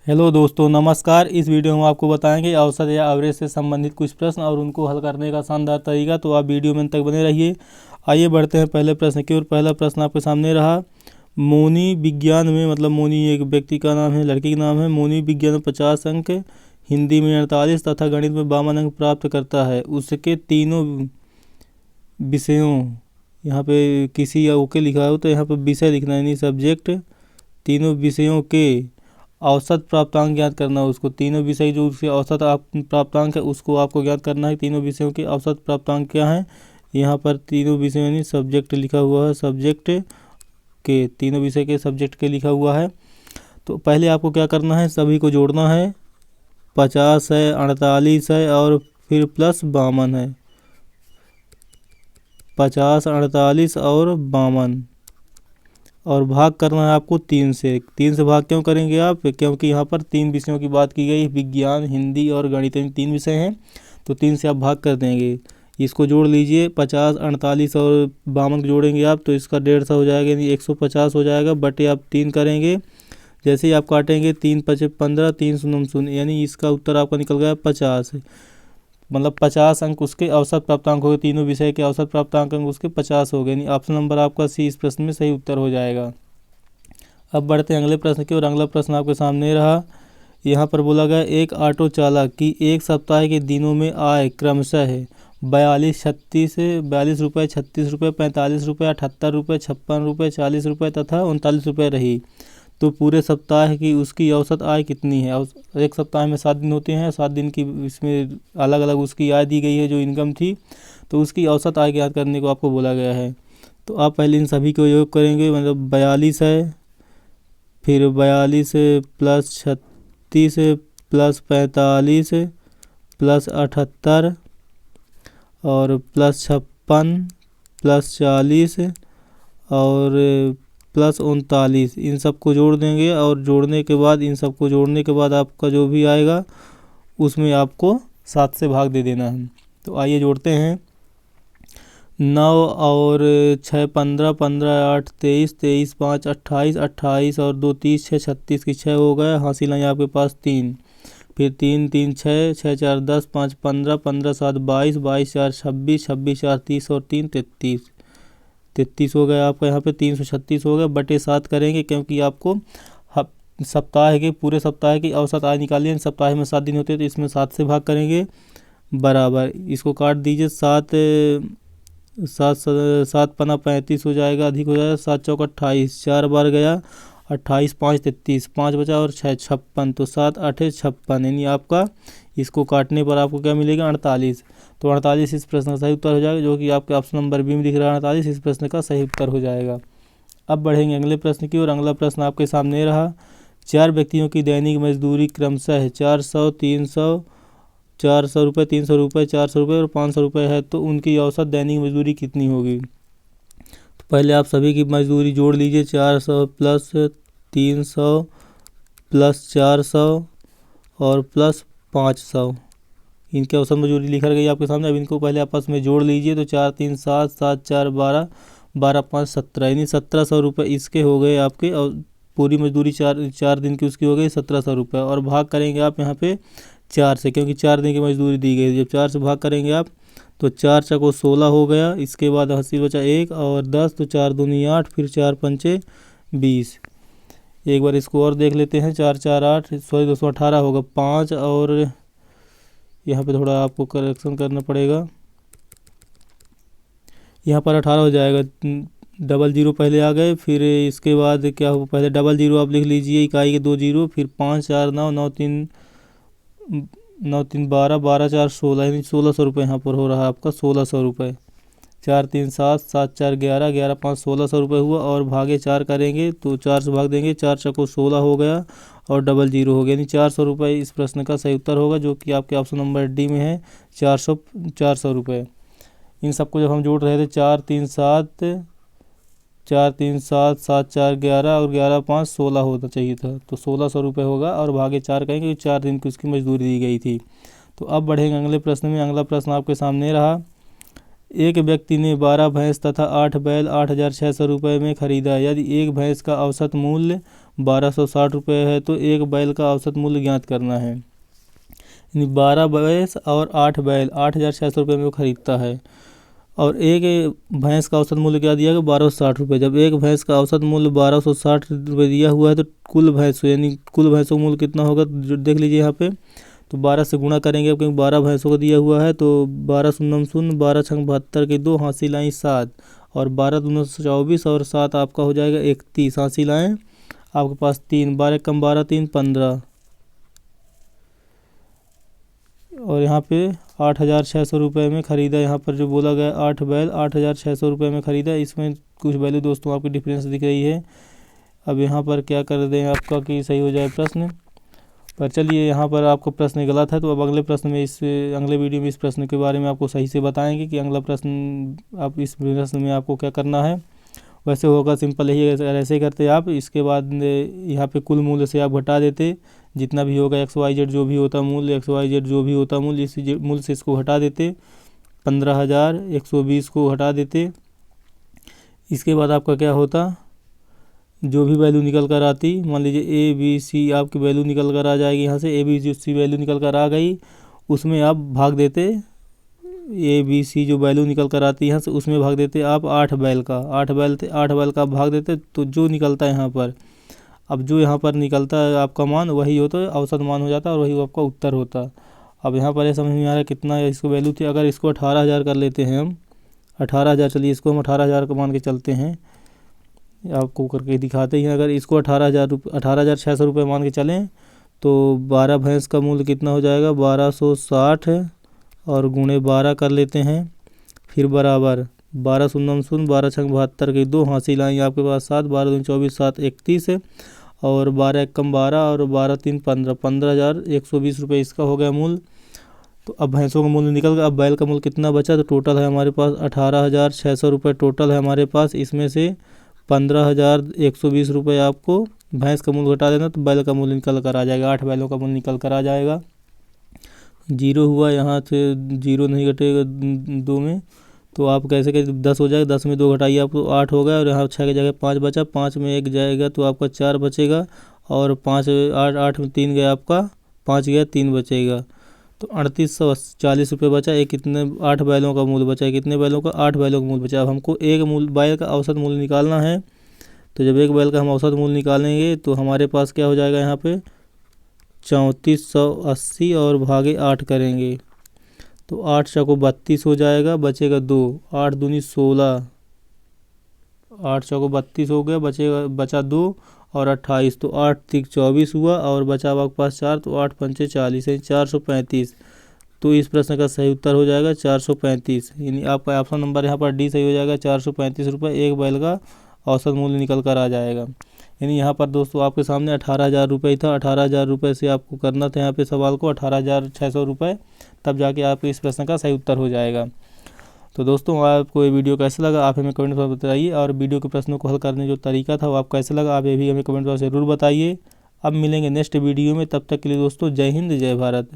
Hello दोस्तों, नमस्कार। इस वीडियो में आपको बताएंगे औसत या एवरेज से संबंधित कुछ प्रश्न और उनको हल करने का शानदार तरीका। तो आप वीडियो में अंत तक बने रहिए। आइए बढ़ते हैं पहले प्रश्न की ओर। पहला प्रश्न आपके सामने रहा। मोनी विज्ञान में, मतलब मोनी एक व्यक्ति का नाम है, लड़की का नाम है। मोनी विज्ञान में 50 अंक, हिंदी में 48 तथा गणित में 52 अंक प्राप्त करता है। उसके तीनों विषयों, यहाँ पे किसी या ओके लिखा हो तो यहाँ पे विषय लिखना है, यानी सब्जेक्ट। तीनों विषयों के औसत प्राप्तांक ज्ञात करना है उसको। तीनों विषय जो उसके औसत प्राप्तांक है उसको आपको ज्ञात करना है। तीनों विषयों के औसत प्राप्तांक क्या है, यहाँ पर तीनों विषयों यानी सब्जेक्ट लिखा हुआ है, सब्जेक्ट के तीनों विषय के सब्जेक्ट के लिखा हुआ है। तो पहले आपको क्या करना है, सभी को जोड़ना है। 50 है, 48 है और फिर प्लस 52 है। 50, 48 और 52 और भाग करना है आपको 3 से। 3 से भाग क्यों करेंगे आप, क्योंकि यहाँ पर 3 विषयों की बात की गई, विज्ञान, हिंदी और गणित, इन 3 विषय हैं। तो 3 से आप भाग कर देंगे। इसको जोड़ लीजिए, 50, 48 और 52 जोड़ेंगे आप तो इसका 150 हो जाएगा, यानी 150 हो जाएगा। बटे आप 3 करेंगे। जैसे ही आप काटेंगे 3 5 15, 3 शून्य शून्य, यानी इसका उत्तर आपका निकल गया 50। मतलब 50 अंक उसके औसत प्राप्तांक हो गए। तीनों विषय के औसत प्राप्तांक अंक उसके 50 हो गए, यानी ऑप्शन नंबर आपका सी इस प्रश्न में सही उत्तर हो जाएगा। अब बढ़ते हैं अगले प्रश्न की और। अगला प्रश्न आपके सामने रहा। यहाँ पर बोला गया एक ऑटो चालक की एक सप्ताह के दिनों में आय क्रमशः है 42 रुपये, 36 रुपये, 45 रुपये, 78 रुपये, 56 रुपये, 40 रुपये तथा 39 रुपये रही। तो पूरे सप्ताह की उसकी औसत आय कितनी है। एक सप्ताह में 7 दिन होते हैं, 7 दिन की इसमें अलग अलग उसकी आय दी गई है जो इनकम थी। तो उसकी औसत आय ज्ञात करने को आपको बोला गया है। तो आप पहले इन सभी को योग करेंगे, मतलब 42 है, फिर 42 प्लस 36 प्लस 45 प्लस 78 और प्लस 56 प्लस 40 और प्लस 39, इन सबको जोड़ देंगे। और जोड़ने के बाद, इन सबको जोड़ने के बाद आपका जो भी आएगा उसमें आपको 7 से भाग दे देना है। तो आइए जोड़ते हैं। 9 और 6 15, 15 8 23, 23 5 28, 28 और 2 30, 6 36 की 6 हो गया। हासिल है आपके पास 3, फिर 3 3 6, 6 4 10, 5 15, 15 7 22, 22 4 26, 26 4 30 और 3 33, 33 हो गया आपका। यहाँ पे 336 हो गया। बटे 7 करेंगे, क्योंकि आपको सप्ताह के, पूरे सप्ताह की औसत आय निकालनी है। सप्ताह में 7 दिन होते हैं तो इसमें 7 से भाग करेंगे। बराबर इसको काट दीजिए। 7 7 पना 35 हो जाएगा, अधिक हो जाएगा। 7 चौक 28, 4 बार गया 28, 5 33, 5 बचा और 6 56। तो 7 8 56, यानी आपका इसको काटने पर आपको क्या मिलेगा 48। तो 48 इस प्रश्न का सही उत्तर हो जाएगा, जो कि आपके ऑप्शन नंबर बी में दिख रहा है। 48 इस प्रश्न का सही उत्तर हो जाएगा। अब बढ़ेंगे अगले प्रश्न की और। अगला प्रश्न आपके सामने रहा। 4 व्यक्तियों की दैनिक मजदूरी क्रमशः है 400, 300, 400 रुपये, 300 रुपये, 400 रुपये और 500 रुपये है। तो उनकी औसत दैनिक मजदूरी कितनी होगी। तो पहले आप सभी की मजदूरी जोड़ लीजिए। 400 प्लस 300 प्लस 400 और प्लस 500, इनके औसत मजदूरी लिखा गई आपके सामने। अब इनको पहले आपस में जोड़ लीजिए। तो 4 3 7, 7 4 12, 12 5 17, यानी 1700 रुपये इसके हो गए आपके। और पूरी मजदूरी 4 दिन की उसकी हो गई 1700 रुपये। और भाग करेंगे आप यहाँ पे 4 से, क्योंकि 4 दिन की मजदूरी दी गई। जब 4 से भाग करेंगे आप तो 4 चको 16 हो गया। इसके बाद हासिल बचा 1 और 10, तो 4 दूनी 8, फिर 4 पंचे 20। एक बार इसको और देख लेते हैं। 4 4 8, सॉरी 218 होगा। 5 और यहाँ पे थोड़ा आपको करेक्शन करना पड़ेगा, यहाँ पर 18 हो जाएगा। डबल जीरो पहले आ गए, फिर इसके बाद क्या हो, पहले डबल जीरो आप लिख लीजिए, इकाई के 2 जीरो, फिर 5 4 9, 9 3 12, 12 4 16, यानी 1600 रुपये यहाँ पर हो रहा है आपका 1600 रुपये। 4 3 7, 7 4 11, 11 5 1600 रुपये हुआ। और भागे 4 करेंगे तो 4 से भाग देंगे, 4 चको 16 हो गया और डबल जीरो हो गया, यानी 400 रुपये इस प्रश्न का सही उत्तर होगा, जो कि आपके ऑप्शन नंबर डी में है। 400 रुपये। इन सबको जब हम जोड़ रहे थे 4 3 7, 4 3 7, 7 4 11 और 11 5 16 होना चाहिए था। तो 1600 रुपये होगा। और भागे 4 कहेंगे, 4 दिन की उसकी मजदूरी दी गई थी। तो अब बढ़ेंगे अगले प्रश्न में। अगला प्रश्न आपके सामने रहा। एक व्यक्ति ने 12 भैंस तथा 8 बैल 8,600 रुपये में खरीदा। यदि एक भैंस का औसत मूल्य 1260 रुपये है तो एक बैल का औसत मूल्य ज्ञात करना है। 12 भैंस और 8 बैल 8,600 रुपये में वो खरीदता है और एक भैंस का औसत मूल्य क्या दिया गया 1260 रुपये। जब एक भैंस का औसत मूल्य 1260 रुपये दिया हुआ है तो कुल भैंसों यानी कुल भैंसों का मूल्य कितना होगा जो देख लीजिए यहाँ पे। तो 12 से गुणा करेंगे क्योंकि 12 भैंसों का दिया हुआ है तो 12 शून्य शून्य 12 छंग 72 के 2 हासिल आएँ 7 और 12 दूना 24 और 7 आपका हो जाएगा 31 हासिल आएँ आपके पास 3 12 कम 12 3 15 और यहाँ पे 8,600 रुपये में ख़रीदा। यहाँ पर जो बोला गया 8 बैल 8,600 रुपये में ख़रीदा। इसमें कुछ वैल्यू दोस्तों आपकी डिफरेंस दिख रही है। अब यहाँ पर क्या कर दें आपका कि सही हो जाए प्रश्न। पर चलिए यहाँ पर आपको प्रश्न गलत है तो अब अगले प्रश्न में अगले वीडियो में इस प्रश्न के बारे में आपको सही से बताएंगे कि अगला प्रश्न आप इस प्रश्न में आपको क्या करना है। वैसे होगा सिंपल यही ऐसे ही करते आप। इसके बाद यहाँ पे कुल मूल्य से आप घटा देते जितना भी होगा XYZ जो भी होता मूल्य XYZ जो भी होता मूल्य इस मूल्य से इसको हटा देते 15,120 को हटा देते। इसके बाद आपका क्या होता जो भी वैल्यू निकल कर आती मान लीजिए ABC आपकी वैल्यू निकल कर आ जाएगी। यहाँ से ABC वैल्यू निकल कर आ गई उसमें आप भाग देते ABC जो वैल्यू निकल कर आती है यहाँ से उसमें भाग देते आप 8 बैल का 8 बैल का भाग देते तो जो निकलता है यहाँ पर अब जो यहाँ पर निकलता है आपका मान वही होता है औसत मान हो जाता है और वही आपका उत्तर होता। अब यहाँ पर ये समझ में आ रहा है कितना है इसको वैल्यू थी। अगर इसको 18,000 कर लेते हैं हम 18,000 चलिए इसको हम 18,000 का मान के चलते हैं आपको करके दिखाते हैं। अगर इसको 18,600 रुपये मान के चलें तो 12 भैंस का मूल्य कितना हो जाएगा 1260 और गुणे 12 कर लेते हैं फिर बराबर 12 शून्य शून्य 12 छंग 72 के 2 हासिल आएंगे आपके पास 7 12 दूनी 24 7 31 और 12 कम 12 और 12 3 15 15,120 रुपये इसका हो गया मूल्य। तो अब भैंसों का मूल्य निकल गया। अब बैल का मूल्य कितना बचा तो टोटल है हमारे पास 18,600 रुपये टोटल है हमारे पास। इसमें से 15,120 रुपये आपको भैंस का मूल्य घटा देना तो बैल का मूल्य निकल कर आ जाएगा। 8 बैलों का मूल्य निकल कर आ जाएगा। जीरो हुआ यहाँ से जीरो नहीं घटेगा 2 में तो आप कैसे 10 हो जाएगा 10 में 2 घटाइए आपको 8 हो गया और यहाँ 6 की जगह 5 बचा 5 में 1 जाएगा तो आपका 4 बचेगा और 5 8 में 3 गया आपका 5 गया 3 बचेगा तो 3,840 रुपये बचा। एक कितने 8 बैलों का मूल्य बचा है कितने बैलों का 8 बैलों का मूल्य बचा। अब हमको एक बैल का औसत मूल्य निकालना है तो जब एक बैल का हम औसत मूल्य निकालेंगे तो हमारे पास क्या हो जाएगा यहाँ पे 3480 और भागे 8 करेंगे तो 8 चौको 32 हो जाएगा बचेगा 2 8 दूनी 16 8 चौको 32 हो गया बचा 2 और 28 तो 8 3 24 हुआ और बचा आपके पास 4 तो 8 पंचे 40 है 435। तो इस प्रश्न का सही उत्तर हो जाएगा 435 यानी आपका ऑप्शन नंबर यहाँ पर डी सही हो जाएगा। 435 रुपये एक बैल का औसत मूल्य निकल कर आ जाएगा। यानी यहाँ पर दोस्तों आपके सामने 18,000 रुपये था। 18,000 रुपये से आपको करना था यहाँ पे सवाल को 18,600 रुपये तब जाके आपको इस प्रश्न का सही उत्तर हो जाएगा। तो दोस्तों आपको ये वीडियो कैसा लगा आप हमें कमेंट में बताइए और वीडियो के प्रश्नों को हल करने जो तरीका था वो आपको कैसा लगा आप ये भी हमें कमेंट में ज़रूर बताइए। अब मिलेंगे नेक्स्ट वीडियो में तब तक के लिए दोस्तों जय हिंद जय भारत।